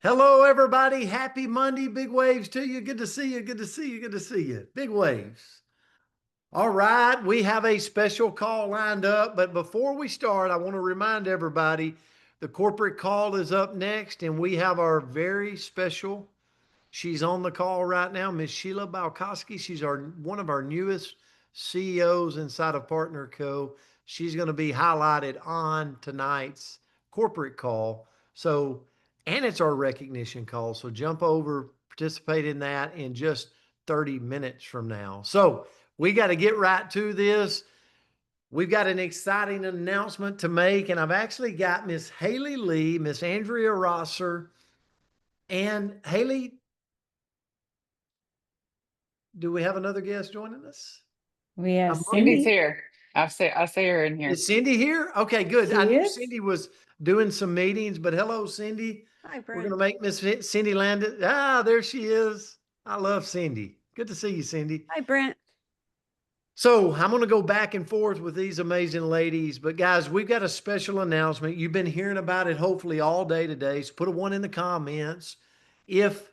Hello, everybody. Happy Monday. Big waves to you. Good to see you. Good to see you. Good to see you. Big waves. All right. We have a special call lined up. But before we start, I want to remind everybody the corporate call is up next, and we have our very special. She's on the call right now, Miss Sheila Balkowski. She's one of our newest CEOs inside of Partner Co. She's going to be highlighted on tonight's corporate call. So, and it's our recognition call. So jump over, participate in that in just 30 minutes from now. So we got to get right to this. We've got an exciting announcement to make, and I've actually got Miss Haley Lee, Miss Andrea Rosser, and Haley. Do we have another guest joining us? We have I'm Cindy's Cindy. here. I see her in here. Is Cindy here? Okay, good. I She knew is. Cindy was doing some meetings, but hello, Cindy. Hi, We're going to Brent. make Miss Cindy Landis. Ah, there she is. I love Cindy. Good to see you, Cindy. Hi, Brent. So I'm going to go back and forth with these amazing ladies. But guys, we've got a special announcement. You've been hearing about it hopefully all day today. So put a one in the comments. If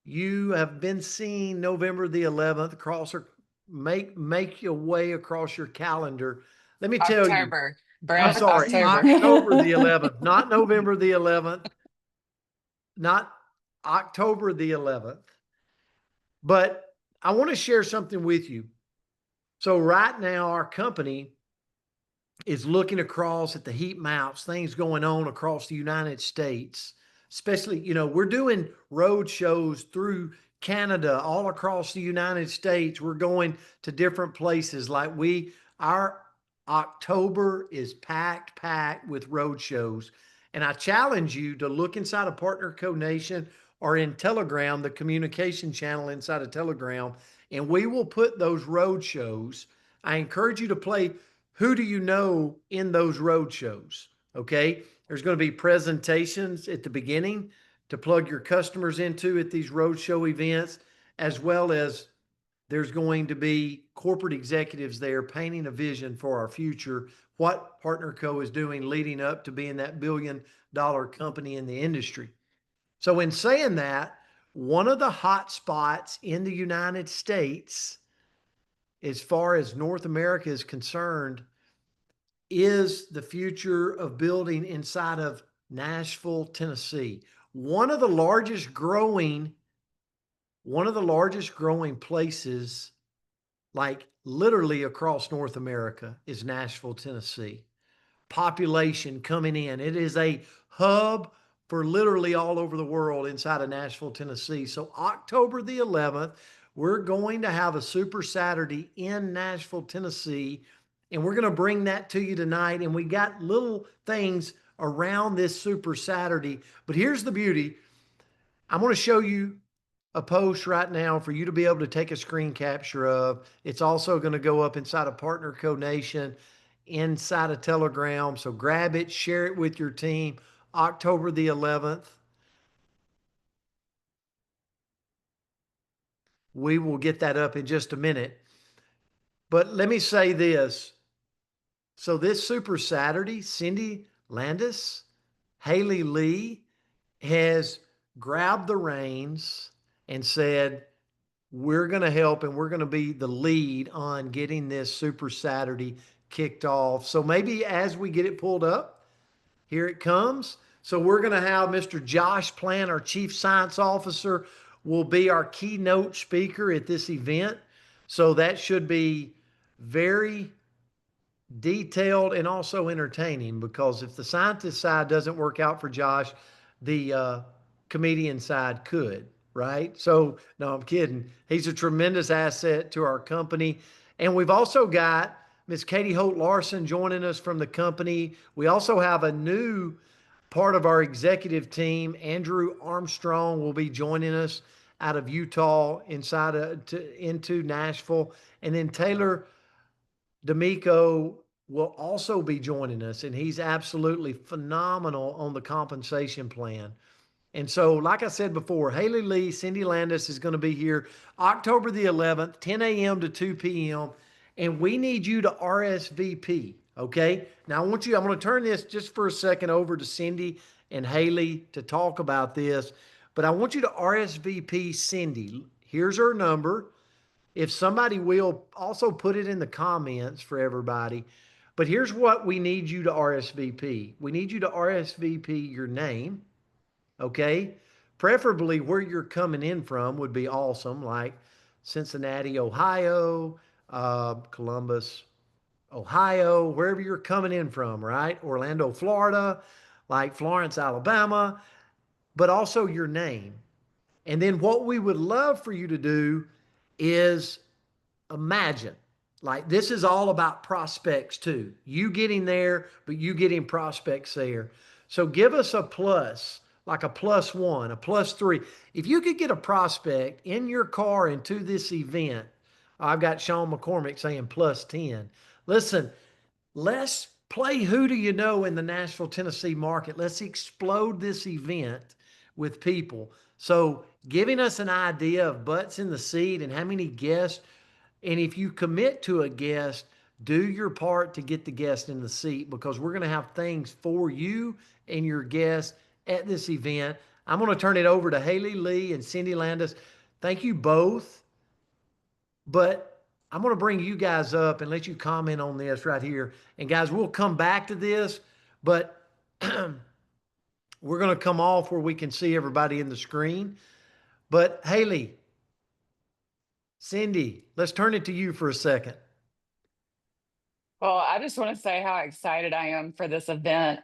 you have been seeing November the 11th across or make your way across your calendar. Let me tell you, October. I'm Brent, sorry, October. October the 11th, not November the 11th, not October the 11th. But I want to share something with you. So right now, our company is looking across at the heat maps, things going on across the United States, especially, we're doing road shows through Canada, all across the United States. We're going to different places. Our October is packed with road shows. And I challenge you to look inside of Partner Co Nation or in Telegram, the communication channel inside of Telegram, and we will put those road shows. I encourage you to play who do you know in those road shows? Okay. There's going to be presentations at the beginning to plug your customers into at these roadshow events, as well as there's going to be corporate executives there painting a vision for our future, what Partner Co is doing leading up to being that $1 billion company in the industry. So in saying that, one of the hot spots in the United States, as far as North America is concerned, is the future of building inside of Nashville, Tennessee. One of the largest growing places, like literally across North America, is Nashville, Tennessee. Population coming in. It is a hub for literally all over the world inside of Nashville, Tennessee. So October the 11th, we're going to have a Super Saturday in Nashville, Tennessee, and we're going to bring that to you tonight. And we got little things around this Super Saturday. But here's the beauty. I'm going to show you a post right now for you to be able to take a screen capture of. It's also going to go up inside of Partner Co Nation, inside of Telegram. So grab it, share it with your team. October the 11th. We will get that up in just a minute. But let me say this. So this Super Saturday, Cindy Landis, Haley Lee has grabbed the reins and said, we're going to help and we're going to be the lead on getting this Super Saturday kicked off. So maybe as we get it pulled up, here it comes. So we're going to have Mr. Josh Plant, our Chief Science Officer, will be our keynote speaker at this event. So that should be very detailed and also entertaining, because if the scientist side doesn't work out for Josh, the comedian side could, right? So, no, I'm kidding. He's a tremendous asset to our company. And we've also got Miss Katie Holt Larson joining us from the company. We also have a new part of our executive team. Andrew Armstrong will be joining us out of Utah into Nashville. And then Taylor D'Amico will also be joining us, and he's absolutely phenomenal on the compensation plan. And so, like I said before, Haley Lee, Cindy Landis is going to be here October the 11th, 10 a.m. to 2 p.m. And we need you to RSVP, Okay. Now I'm going to turn this just for a second over to Cindy and Haley to talk about this, but I want you to RSVP Cindy. Here's her number. If somebody will also put it in the comments for everybody. But here's what we need you to RSVP. We need you to RSVP your name. Okay. Preferably where you're coming in from would be awesome, like Cincinnati, Ohio, Columbus, Ohio, wherever you're coming in from, right? Orlando, Florida, like Florence, Alabama, but also your name. And then what we would love for you to do is imagine, like, this is all about prospects too. You getting there, but you getting prospects there. So give us a plus, like a +1, a +3. If you could get a prospect in your car into this event, I've got Sean McCormick saying +10. Listen, let's play who do you know in the Nashville, Tennessee market. Let's explode this event with people. So giving us an idea of butts in the seat and how many guests, and if you commit to a guest, do your part to get the guest in the seat, because we're going to have things for you and your guests at this event. I'm going to turn it over to Haley Lee and Cindy Landis. Thank you both. But I'm going to bring you guys up and let you comment on this right here. And guys, we'll come back to this, but we're going to come off where we can see everybody in the screen. But Haley, Cindy, let's turn it to you for a second. Well, I just want to say how excited I am for this event.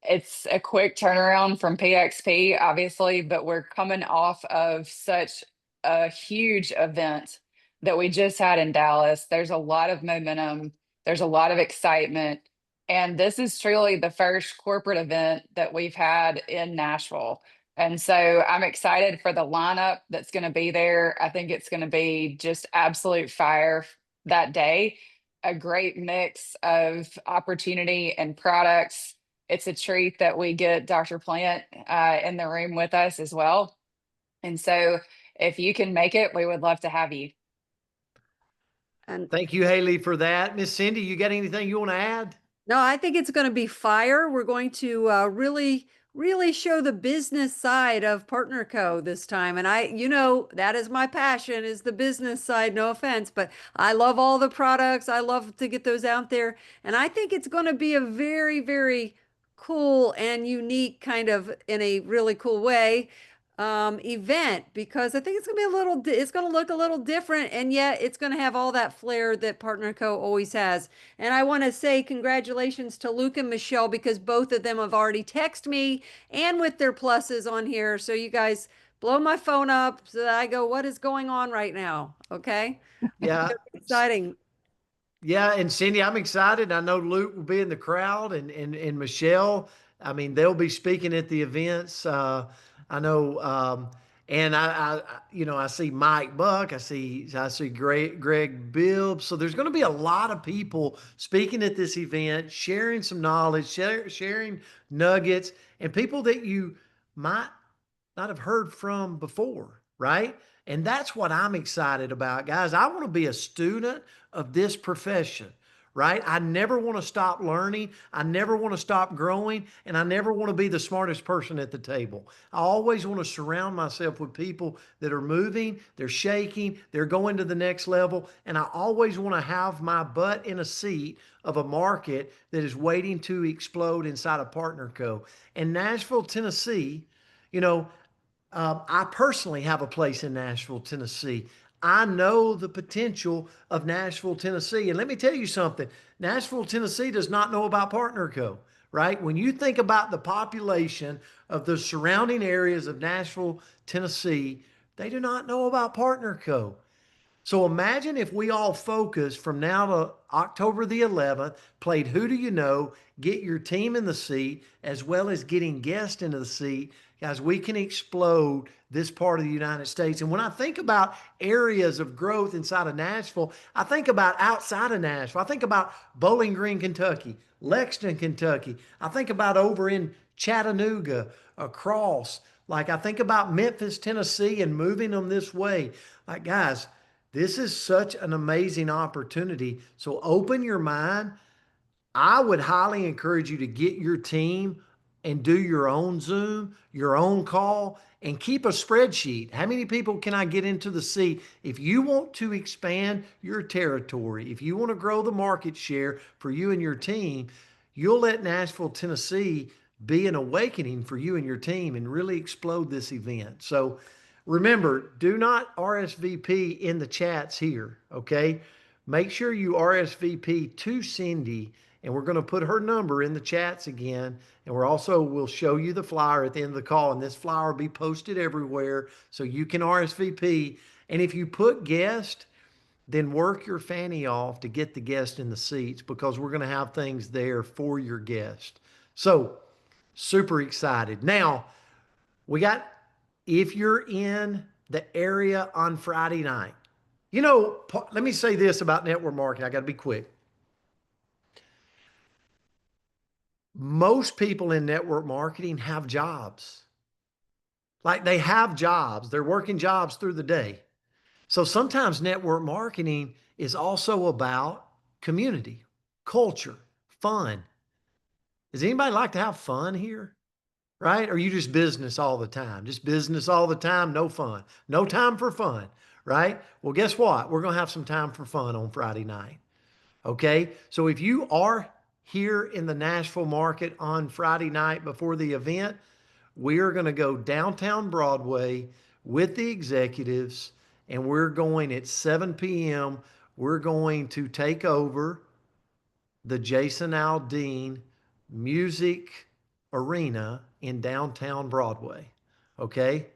It's a quick turnaround from PXP, obviously, but we're coming off of such a huge event that we just had in Dallas. There's a lot of momentum, there's a lot of excitement, and this is truly the first corporate event that we've had in Nashville. And so I'm excited for the lineup that's going to be there. I think it's going to be just absolute fire that day, a great mix of opportunity and products. It's a treat that we get Dr. Plant in the room with us as well. And so if you can make it, we would love to have you. And Thank you, Haley, for that. Miss Cindy, you got anything you want to add? no, I think it's going to be fire. We're going to really show the business side of Partner Co. this time. And that is my passion, is the business side. No offense, but I love all the products. I love to get those out there. And I think it's going to be a very, very cool and unique, kind of in a really cool way, event, because I think it's going to be it's going to look a little different, and yet it's going to have all that flair that Partner Co. always has. And I want to say congratulations to Luke and Michelle, because both of them have already texted me and with their pluses on here. So you guys blow my phone up so that I go, what is going on right now? Okay. Yeah. Exciting. Yeah, and Cindy, I'm excited. I know Luke will be in the crowd, and Michelle. I mean, they'll be speaking at the events. I know, and I see Mike Buck. I see Greg Bibb. So there's going to be a lot of people speaking at this event, sharing some knowledge, sharing nuggets, and people that you might not have heard from before, right? And that's what I'm excited about, guys. I want to be a student of this profession, right? I never want to stop learning. I never want to stop growing. And I never want to be the smartest person at the table. I always want to surround myself with people that are moving, they're shaking, they're going to the next level. And I always want to have my butt in a seat of a market that is waiting to explode inside of Partner Co. And Nashville, Tennessee, you know, I personally have a place in Nashville, Tennessee. I know the potential of Nashville, Tennessee. And let me tell you something, Nashville, Tennessee does not know about Partner Co., right? When you think about the population of the surrounding areas of Nashville, Tennessee, they do not know about Partner Co. So imagine if we all focus from now to October the 11th, played Who Do You Know, get your team in the seat, as well as getting guests into the seat. Guys, we can explode this part of the United States. And when I think about areas of growth inside of Nashville, I think about outside of Nashville. I think about Bowling Green, Kentucky, Lexington, Kentucky. I think about over in Chattanooga, across. Like, I think about Memphis, Tennessee, and moving them this way. Like, guys, This is such an amazing opportunity. So open your mind. I would highly encourage you to get your team and do your own Zoom, your own call, and keep a spreadsheet. How many people can I get into the seat? If you want to expand your territory, if you want to grow the market share for you and your team, you'll let Nashville, Tennessee be an awakening for you and your team and really explode this event. So remember, do not RSVP in the chats here, okay? Make sure you RSVP to Cindy, and we're going to put her number in the chats again. And we'll show you the flyer at the end of the call, and this flyer will be posted everywhere so you can RSVP. And if you put guest, then work your fanny off to get the guest in the seats, because we're going to have things there for your guest. So super excited. Now, if you're in the area on Friday night, let me say this about network marketing. I got to be quick. Most people in network marketing have jobs. Like, they have jobs. They're working jobs through the day. So sometimes network marketing is also about community, culture, fun. Does anybody like to have fun here? Right? Or are you just business all the time? Just business all the time, no fun. No time for fun, right? Well, guess what? We're going to have some time for fun on Friday night. Okay? So if you are here in the Nashville market on Friday night before the event, we are going to go downtown Broadway with the executives, and we're going at 7 p.m. We're going to take over the Jason Aldean Music Arena in downtown Broadway. Okay?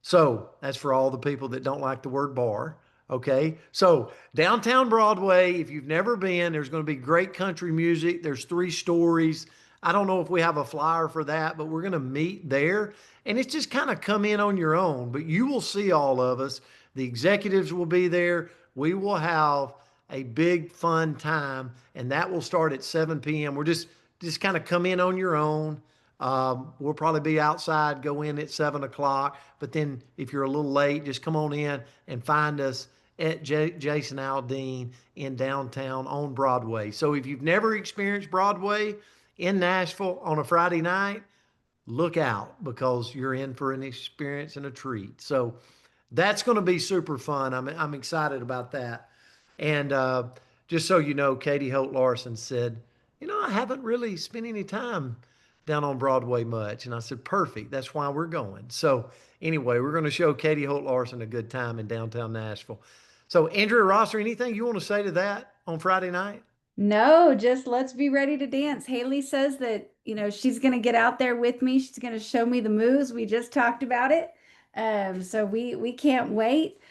So that's for all the people that don't like the word bar. Okay. So downtown Broadway, if you've never been, there's going to be great country music. There's 3 stories. I don't know if we have a flyer for that, but we're going to meet there. And it's just kind of come in on your own, but you will see all of us. The executives will be there. We will have a big fun time, and that will start at 7 p.m. Just kind of come in on your own. We'll probably be outside, go in at 7 o'clock. But then if you're a little late, just come on in and find us at Jason Aldean in downtown on Broadway. So if you've never experienced Broadway in Nashville on a Friday night, look out, because you're in for an experience and a treat. So that's going to be super fun. I'm excited about that. And just so you know, Katie Holt Larson said, I haven't really spent any time down on Broadway much. And I said, perfect. That's why we're going. So anyway, we're going to show Katie Holt Larson a good time in downtown Nashville. So Andrea Rosser, anything you want to say to that on Friday night? No, just let's be ready to dance. Haley says that, she's going to get out there with me. She's going to show me the moves. We just talked about it. So we can't wait.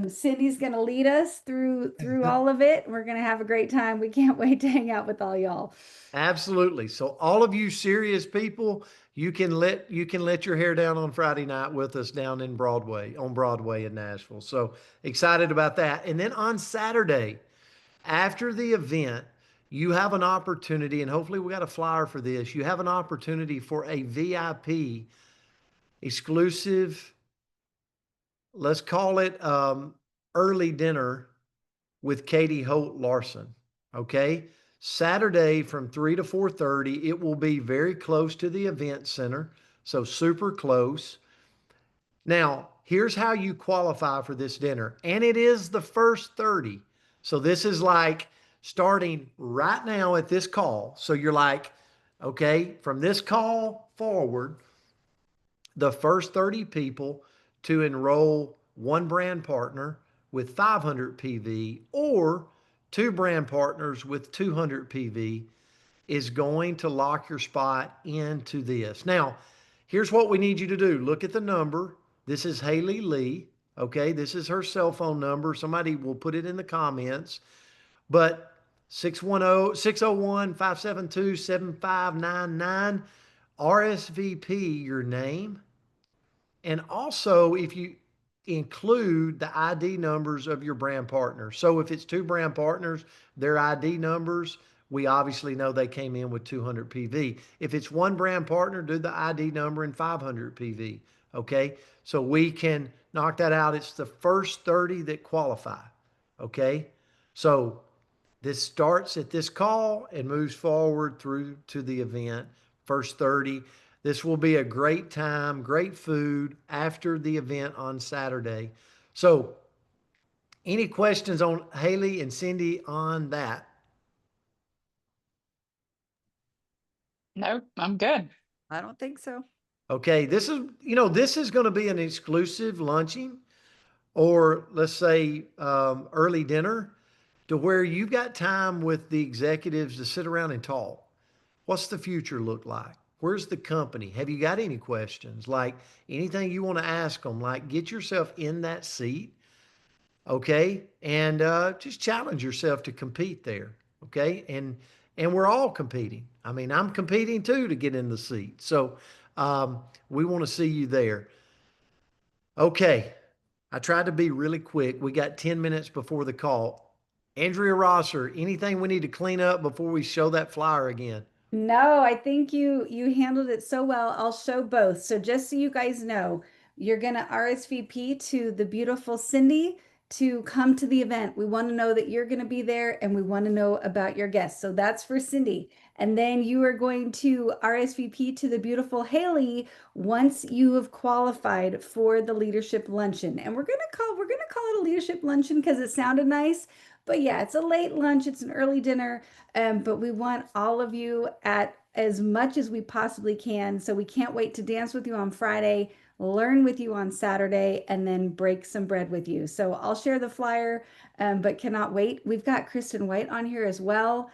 Cindy's going to lead us through all of it. We're going to have a great time. We can't wait to hang out with all y'all. Absolutely. So all of you serious people, you can let your hair down on Friday night with us down on Broadway in Nashville. So excited about that. And then on Saturday, after the event, you have an opportunity, and hopefully we got a flyer for this. You have an opportunity for a VIP exclusive, let's call it early dinner with Katie Holt Larson. Okay. Saturday from 3 to 4:30. It will be very close to the event center. So super close. Now, here's how you qualify for this dinner. And it is the first 30. So this is like starting right now at this call. So you're like, okay, from this call forward, the first 30 people to enroll one brand partner with 500 PV or 2 brand partners with 200 PV is going to lock your spot into this. Now, here's what we need you to do. Look at the number. This is Haley Lee. Okay, this is her cell phone number. Somebody will put it in the comments. But 601-572-7599, RSVP your name. And also, if you include the ID numbers of your brand partners. So if it's 2 brand partners, their ID numbers, we obviously know they came in with 200 PV. If it's 1 brand partner, do the ID number and 500 PV. Okay. So we can knock that out. It's the first 30 that qualify. Okay. So this starts at this call and moves forward through to the event. First 30. This will be a great time, great food after the event on Saturday. So, any questions on Haley and Cindy on that? No, I'm good. I don't think so. Okay, this is going to be an exclusive luncheon, or let's say early dinner, to where you've got time with the executives to sit around and talk. What's the future look like? Where's the company? Have you got any questions? Like anything you want to ask them? Like get yourself in that seat, okay, and just challenge yourself to compete there, okay, and we're all competing. I mean, I'm competing too to get in the seat. So we want to see you there. Okay, I tried to be really quick. We got 10 minutes before the call. Andrea Rosser, anything we need to clean up before we show that flyer again? No, I think you handled it so well. I'll show both. So just so you guys know, you're gonna RSVP to the beautiful Cindy to come to the event. We want to know that you're gonna be there and we want to know about your guests. So that's for Cindy. And then you are going to RSVP to the beautiful Haley once you have qualified for the leadership luncheon. And we're gonna call it a leadership luncheon because it sounded nice. But yeah, it's a late lunch, it's an early dinner. But we want all of you at as much as we possibly can. So we can't wait to dance with you on Friday, learn with you on Saturday, and then break some bread with you. So I'll share the flyer, but cannot wait. We've got Kristen White on here as well.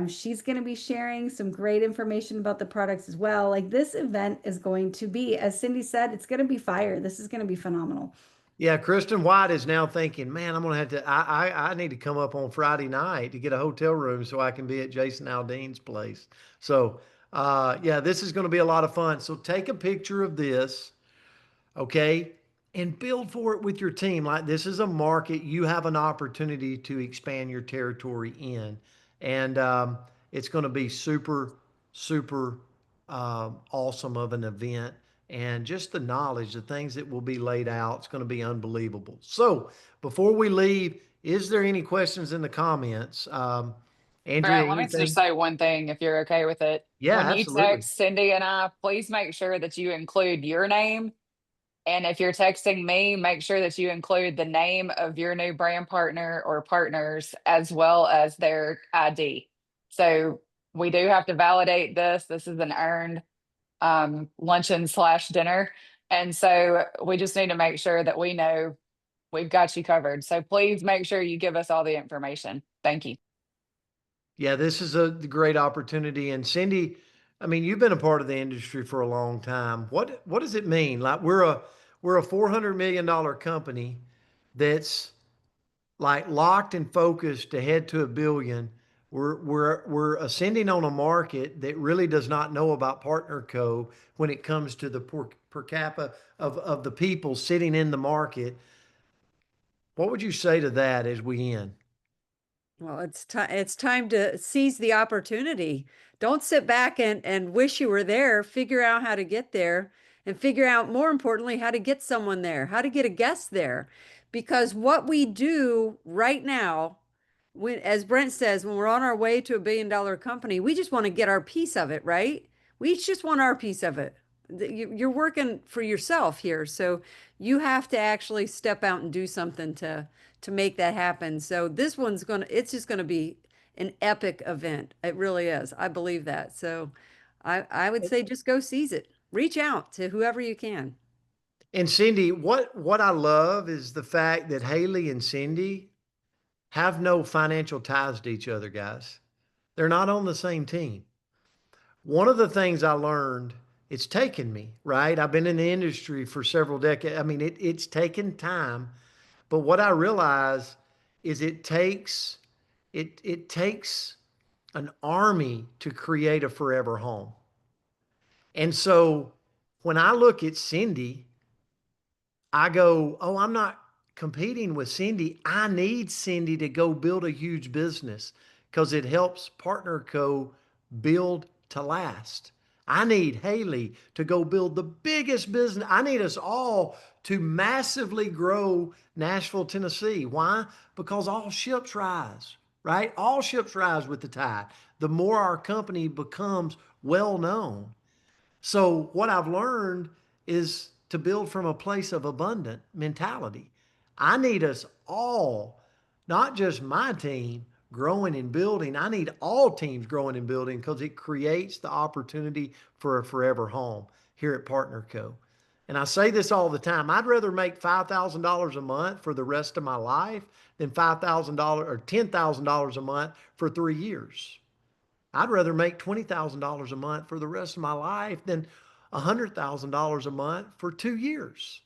She's going to be sharing some great information about the products as well. Like this event is going to be, as Cindy said, it's going to be fire. This is going to be phenomenal. Yeah, Kristen White is now thinking, man, I'm gonna have to. I need to come up on Friday night to get a hotel room so I can be at Jason Aldean's place. So, yeah, this is going to be a lot of fun. So take a picture of this, okay, and build for it with your team. Like this is a market you have an opportunity to expand your territory in, and it's going to be super, super awesome of an event. And just the knowledge, the things that will be laid out, it's going to be unbelievable. So before we leave, is there any questions in the comments? Andrea, Brent, let me just anything? say one thing if you're okay with it. Yeah, When you absolutely. text Cindy and I, please make sure that you include your name. And if you're texting me, make sure that you include the name of your new brand partner or partners as well as their ID. So we do have to validate this. This is an earned luncheon slash dinner. And so we just need to make sure that we know we've got you covered. So please make sure you give us all the information. Thank you. Yeah, this is a great opportunity. And Cindy, I mean, you've been a part of the industry for a long time. What does it mean? Like we're a $400 million company that's like locked and focused to head to $1 billion. We're ascending on a market that really does not know about Partner Co. when it comes to the per capita of the people sitting in the market. What would you say to that as we end? Well, it's time to seize the opportunity. Don't sit back and wish you were there. Figure out how to get there and figure out, more importantly, how to get someone there, how to get a guest there. Because what we do right now, when, as Brent says, when we're on our way to $1 billion company, we just want to get our piece of it, right? We each just want our piece of it. You're working for yourself here, so you have to actually step out and do something to make that happen. So this one's it's just gonna be an epic event. It really is. I believe that. So I would say just go seize it. Reach out to whoever you can. And Cindy, what I love is the fact that Haley and Cindy have no financial ties to each other, guys. They're not on the same team. One of the things I learned, it's taken me, right? I've been in the industry for several decades. I mean, it's taken time, but what I realize is it takes an army to create a forever home. And so when I look at Cindy, I go, oh, I'm not competing with Cindy. I need Cindy to go build a huge business because it helps Partner Co. build to last. I need Haley to go build the biggest business. I need us all to massively grow Nashville, Tennessee. Why? Because all ships rise, right? All ships rise with the tide. The more our company becomes well known. So what I've learned is to build from a place of abundant mentality. I need us all, not just my team, growing and building. I need all teams growing and building because it creates the opportunity for a forever home here at Partner Co. And I say this all the time. I'd rather make $5,000 a month for the rest of my life than $5,000 or $10,000 a month for 3 years. I'd rather make $20,000 a month for the rest of my life than $100,000 a month for 2 years.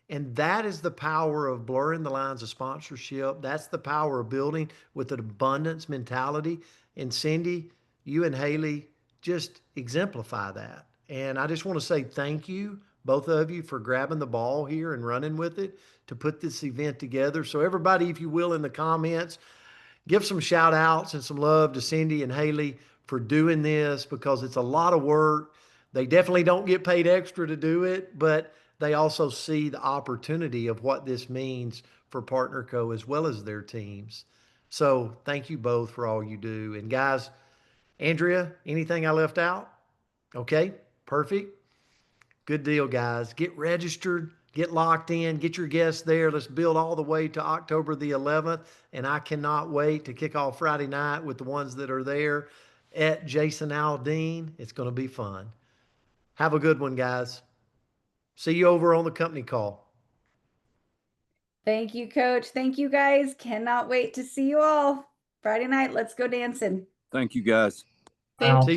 And that is the power of blurring the lines of sponsorship. That's the power of building with an abundance mentality. And Cindy, you and Haley just exemplify that. And I just want to say thank you, both of you, for grabbing the ball here and running with it to put this event together. So everybody, if you will, in the comments, give some shout outs and some love to Cindy and Haley for doing this because it's a lot of work. They definitely don't get paid extra to do it, but they also see the opportunity of what this means for Partner Co as well as their teams. So thank you both for all you do. And guys, Andrea, anything I left out? Okay, perfect. Good deal, guys. Get registered, get locked in, get your guests there. Let's build all the way to October the 11th. And I cannot wait to kick off Friday night with the ones that are there at Jason Aldean. It's going to be fun. Have a good one, guys. See you over on the company call. Thank you, Coach. Thank you, guys. Cannot wait to see you all Friday night. Let's go dancing. Thank you, guys. See